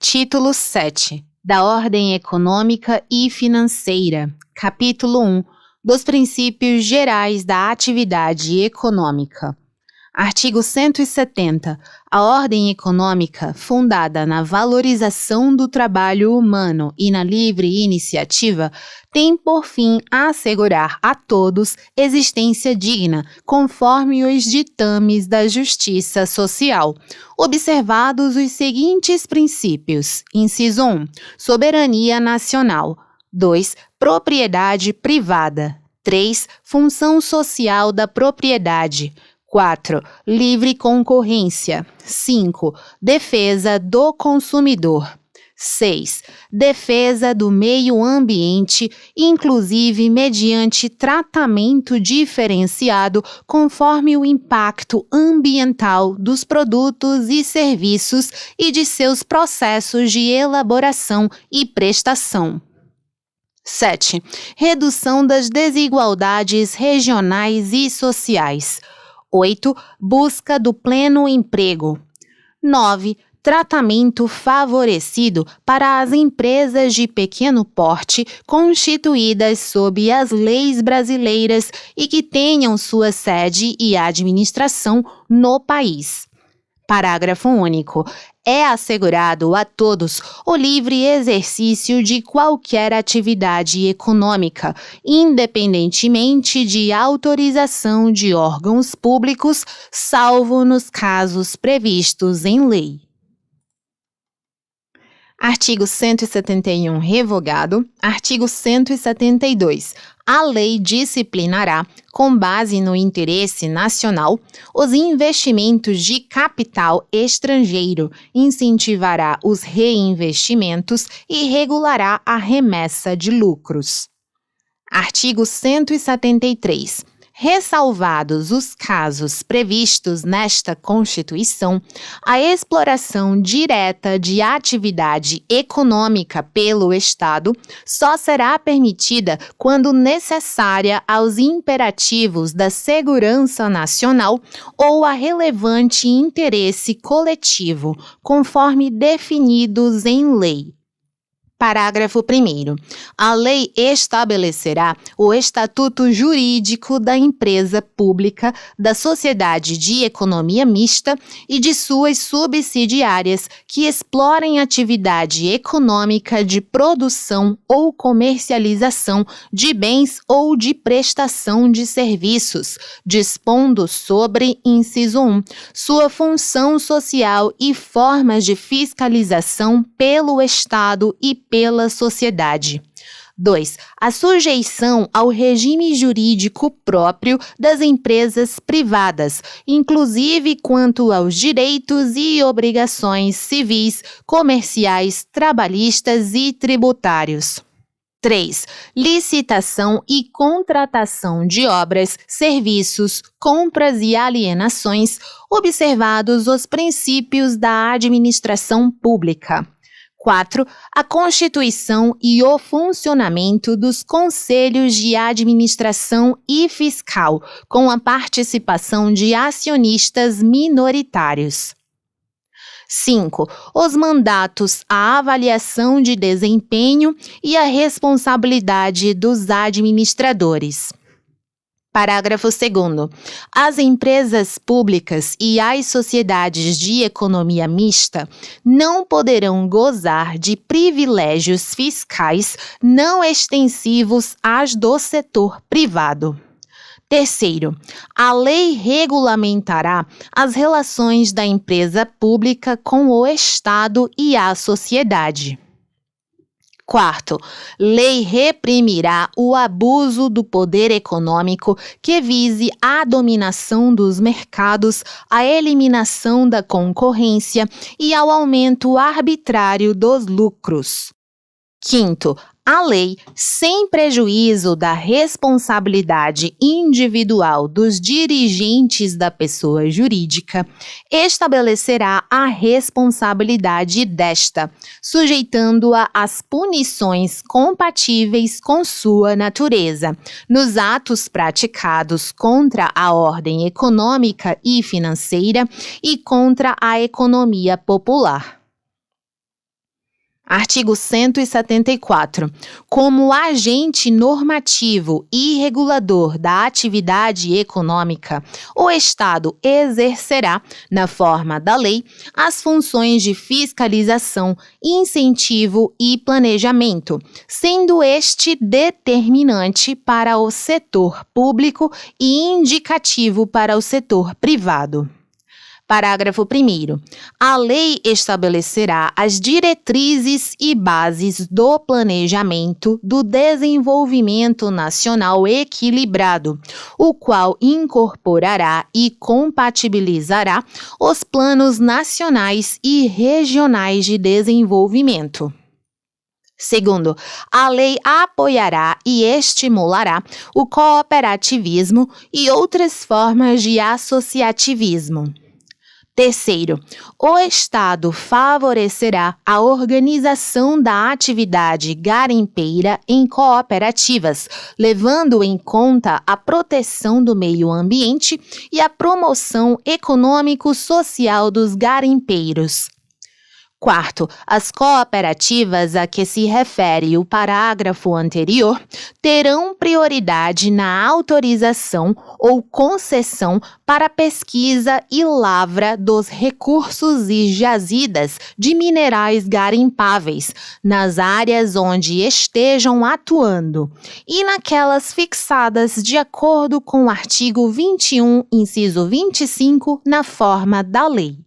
Título 7. Da Ordem Econômica e Financeira. Capítulo 1. Dos Princípios Gerais da Atividade Econômica. Artigo 170. A ordem econômica, fundada na valorização do trabalho humano e na livre iniciativa, tem por fim assegurar a todos existência digna, conforme os ditames da justiça social, observados os seguintes princípios. Inciso 1. Soberania nacional. 2. Propriedade privada. 3. Função social da propriedade. 4. Livre concorrência. 5. Defesa do consumidor. 6. Defesa do meio ambiente, inclusive mediante tratamento diferenciado conforme o impacto ambiental dos produtos e serviços e de seus processos de elaboração e prestação. 7. Redução das desigualdades regionais e sociais. 8. Busca do pleno emprego. 9. Tratamento favorecido para as empresas de pequeno porte constituídas sob as leis brasileiras e que tenham sua sede e administração no país. Parágrafo único. É assegurado a todos o livre exercício de qualquer atividade econômica, independentemente de autorização de órgãos públicos, salvo nos casos previstos em lei. Artigo 171 revogado. Artigo 172. A lei disciplinará, com base no interesse nacional, os investimentos de capital estrangeiro, incentivará os reinvestimentos e regulará a remessa de lucros. Artigo 173. Ressalvados os casos previstos nesta Constituição, a exploração direta de atividade econômica pelo Estado só será permitida quando necessária aos imperativos da segurança nacional ou a relevante interesse coletivo, conforme definidos em lei. Parágrafo 1º. A lei estabelecerá o estatuto jurídico da empresa pública, da sociedade de economia mista e de suas subsidiárias que explorem atividade econômica de produção ou comercialização de bens ou de prestação de serviços, dispondo sobre, inciso 1, sua função social e formas de fiscalização pelo Estado e pela sociedade. 2. A sujeição ao regime jurídico próprio das empresas privadas, inclusive quanto aos direitos e obrigações civis, comerciais, trabalhistas e tributários. 3. Licitação e contratação de obras, serviços, compras e alienações, observados os princípios da administração pública. 4. A constituição e o funcionamento dos conselhos de administração e fiscal, com a participação de acionistas minoritários. 5. Os mandatos, a avaliação de desempenho e a responsabilidade dos administradores. Parágrafo 2º. As empresas públicas e as sociedades de economia mista não poderão gozar de privilégios fiscais não extensivos às do setor privado. 3º. A lei regulamentará as relações da empresa pública com o Estado e a sociedade. 4. Lei reprimirá o abuso do poder econômico que vise a dominação dos mercados, a eliminação da concorrência e ao aumento arbitrário dos lucros. 5º. A lei, sem prejuízo da responsabilidade individual dos dirigentes da pessoa jurídica, estabelecerá a responsabilidade desta, sujeitando-a às punições compatíveis com sua natureza, nos atos praticados contra a ordem econômica e financeira e contra a economia popular. Artigo 174. Como agente normativo e regulador da atividade econômica, o Estado exercerá, na forma da lei, as funções de fiscalização, incentivo e planejamento, sendo este determinante para o setor público e indicativo para o setor privado. Parágrafo 1º. A lei estabelecerá as diretrizes e bases do planejamento do desenvolvimento nacional equilibrado, o qual incorporará e compatibilizará os planos nacionais e regionais de desenvolvimento. Segundo, a lei apoiará e estimulará o cooperativismo e outras formas de associativismo. Terceiro, o Estado favorecerá a organização da atividade garimpeira em cooperativas, levando em conta a proteção do meio ambiente e a promoção econômico-social dos garimpeiros. Quarto, as cooperativas a que se refere o parágrafo anterior terão prioridade na autorização ou concessão para pesquisa e lavra dos recursos e jazidas de minerais garimpáveis nas áreas onde estejam atuando e naquelas fixadas de acordo com o artigo 21, inciso 25, na forma da lei.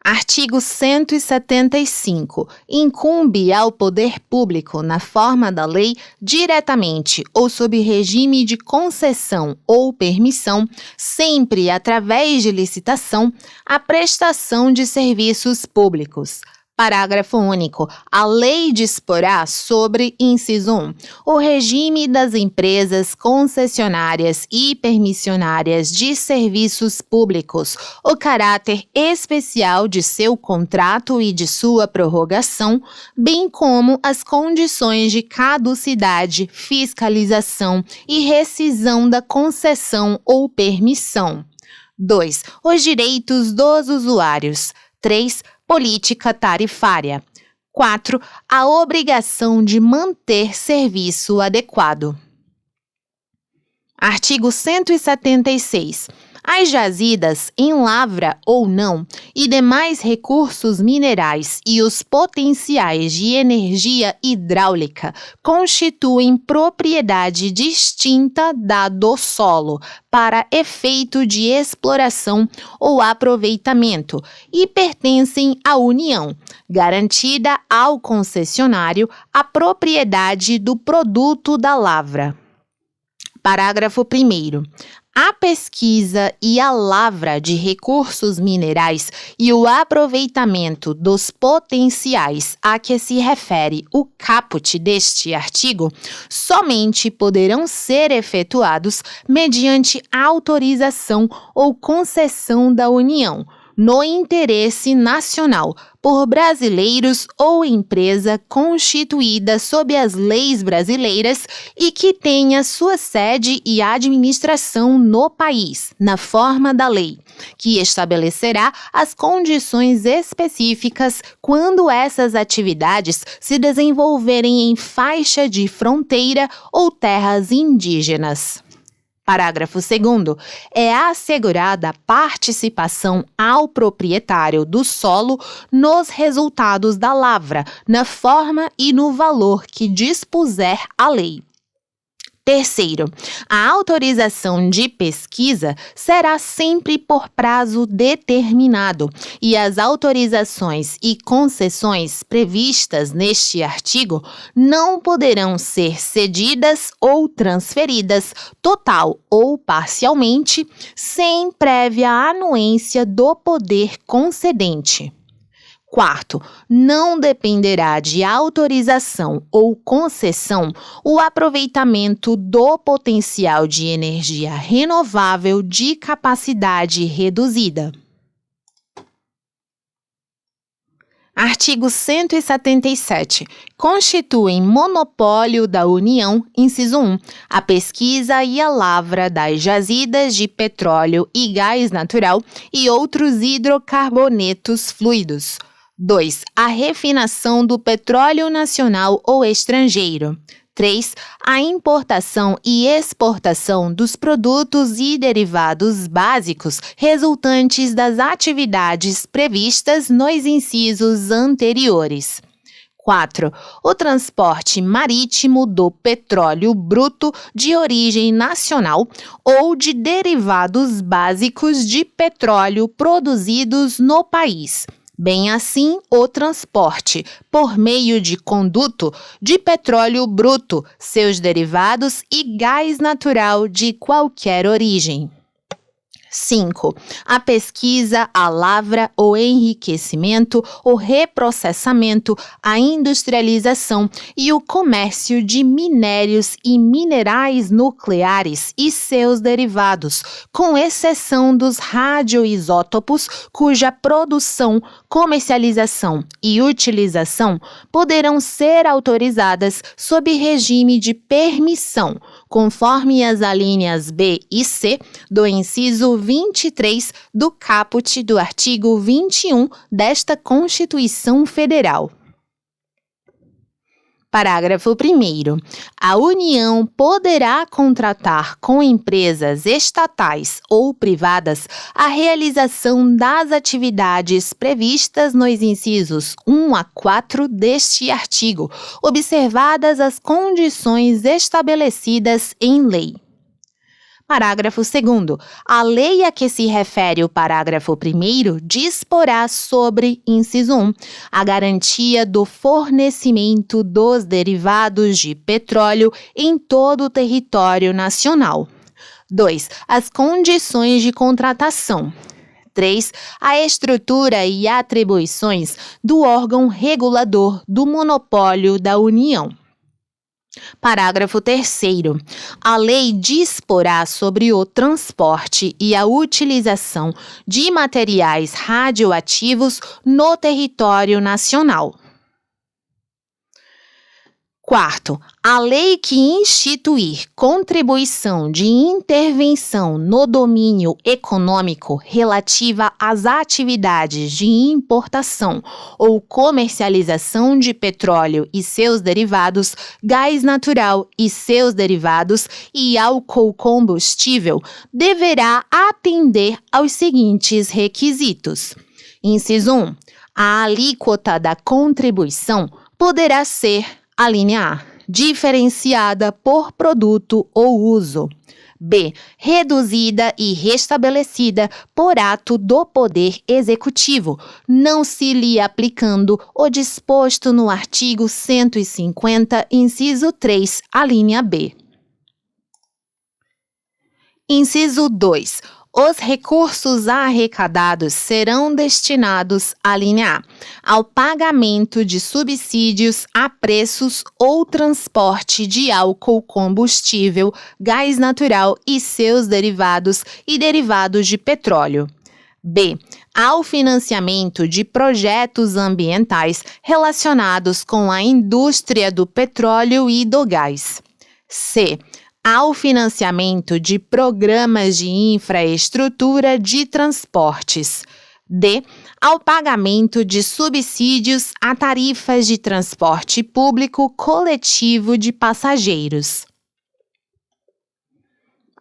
Artigo 175. Incumbe ao poder público, na forma da lei, diretamente ou sob regime de concessão ou permissão, sempre através de licitação, a prestação de serviços públicos. Parágrafo único. A lei disporá sobre, inciso 1, o regime das empresas concessionárias e permissionárias de serviços públicos, o caráter especial de seu contrato e de sua prorrogação, bem como as condições de caducidade, fiscalização e rescisão da concessão ou permissão. 2. Os direitos dos usuários. 3. Política tarifária. 4. A obrigação de manter serviço adequado. Artigo 176. As jazidas, em lavra ou não, e demais recursos minerais e os potenciais de energia hidráulica constituem propriedade distinta da do solo para efeito de exploração ou aproveitamento e pertencem à União, garantida ao concessionário a propriedade do produto da lavra. Parágrafo 1º. A pesquisa e a lavra de recursos minerais e o aproveitamento dos potenciais a que se refere o caput deste artigo somente poderão ser efetuados mediante autorização ou concessão da União, no interesse nacional, por brasileiros ou empresa constituída sob as leis brasileiras e que tenha sua sede e administração no país, na forma da lei, que estabelecerá as condições específicas quando essas atividades se desenvolverem em faixa de fronteira ou terras indígenas. Parágrafo 2º. É assegurada participação ao proprietário do solo nos resultados da lavra, na forma e no valor que dispuser a lei. Terceiro, a autorização de pesquisa será sempre por prazo determinado e as autorizações e concessões previstas neste artigo não poderão ser cedidas ou transferidas, total ou parcialmente, sem prévia anuência do poder concedente. Quarto, não dependerá de autorização ou concessão o aproveitamento do potencial de energia renovável de capacidade reduzida. Artigo 177. Constituem monopólio da União, inciso 1, a pesquisa e a lavra das jazidas de petróleo e gás natural e outros hidrocarbonetos fluidos. 2. A refinação do petróleo nacional ou estrangeiro. 3. A importação e exportação dos produtos e derivados básicos resultantes das atividades previstas nos incisos anteriores. 4. O transporte marítimo do petróleo bruto de origem nacional ou de derivados básicos de petróleo produzidos no país. Bem assim, o transporte, por meio de conduto, de petróleo bruto, seus derivados e gás natural de qualquer origem. 5. A pesquisa, a lavra, o enriquecimento, o reprocessamento, a industrialização e o comércio de minérios e minerais nucleares e seus derivados, com exceção dos radioisótopos, cuja produção, comercialização e utilização poderão ser autorizadas sob regime de permissão, conforme as alíneas B e C do inciso 23 do caput do artigo 21 desta Constituição Federal. Parágrafo 1º. A União poderá contratar com empresas estatais ou privadas a realização das atividades previstas nos incisos 1 a 4 deste artigo, observadas as condições estabelecidas em lei. Parágrafo 2º. A lei a que se refere o parágrafo 1º disporá sobre, inciso 1, a garantia do fornecimento dos derivados de petróleo em todo o território nacional. 2. As condições de contratação. 3. A estrutura e atribuições do órgão regulador do monopólio da União. Parágrafo 3º. A lei disporá sobre o transporte e a utilização de materiais radioativos no território nacional. 4. A lei que instituir contribuição de intervenção no domínio econômico relativa às atividades de importação ou comercialização de petróleo e seus derivados, gás natural e seus derivados e álcool combustível deverá atender aos seguintes requisitos. Inciso 1. A alíquota da contribuição poderá ser: a linha A, diferenciada por produto ou uso. B, reduzida e restabelecida por ato do Poder Executivo, não se lhe aplicando o disposto no artigo 150, inciso 3, a linha B. Inciso 2. Os recursos arrecadados serão destinados, a linha A, ao pagamento de subsídios a preços ou transporte de álcool combustível, gás natural e seus derivados e derivados de petróleo. B, ao financiamento de projetos ambientais relacionados com a indústria do petróleo e do gás. C, ao financiamento de programas de infraestrutura de transportes. D, ao pagamento de subsídios a tarifas de transporte público coletivo de passageiros.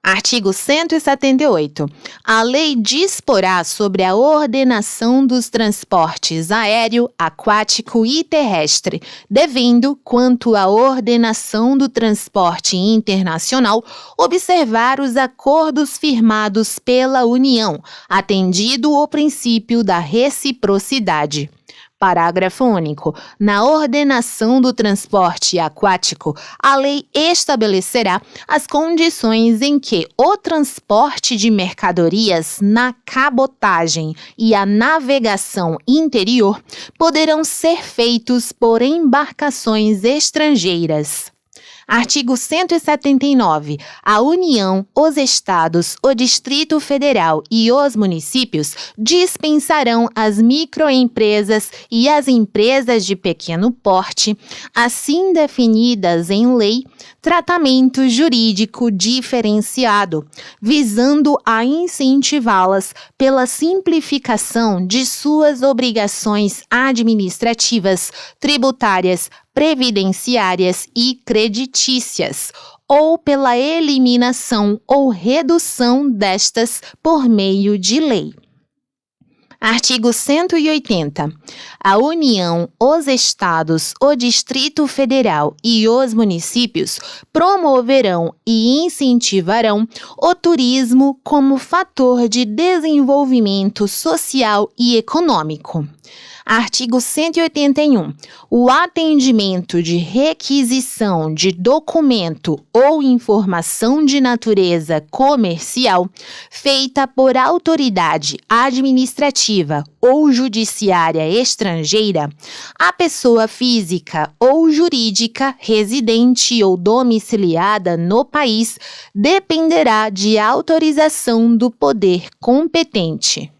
Artigo 178. A lei disporá sobre a ordenação dos transportes aéreo, aquático e terrestre, devendo, quanto à ordenação do transporte internacional, observar os acordos firmados pela União, atendido o princípio da reciprocidade. Parágrafo único. Na ordenação do transporte aquático, a lei estabelecerá as condições em que o transporte de mercadorias na cabotagem e a navegação interior poderão ser feitos por embarcações estrangeiras. Artigo 179. A União, os Estados, o Distrito Federal e os municípios dispensarão às microempresas e às empresas de pequeno porte, assim definidas em lei, tratamento jurídico diferenciado, visando a incentivá-las pela simplificação de suas obrigações administrativas, tributárias, previdenciárias e creditícias, ou pela eliminação ou redução destas por meio de lei. Artigo 180. A União, os Estados, o Distrito Federal e os municípios promoverão e incentivarão o turismo como fator de desenvolvimento social e econômico. Artigo 181. O atendimento de requisição de documento ou informação de natureza comercial feita por autoridade administrativa ou judiciária estrangeira, a pessoa física ou jurídica residente ou domiciliada no país dependerá de autorização do poder competente.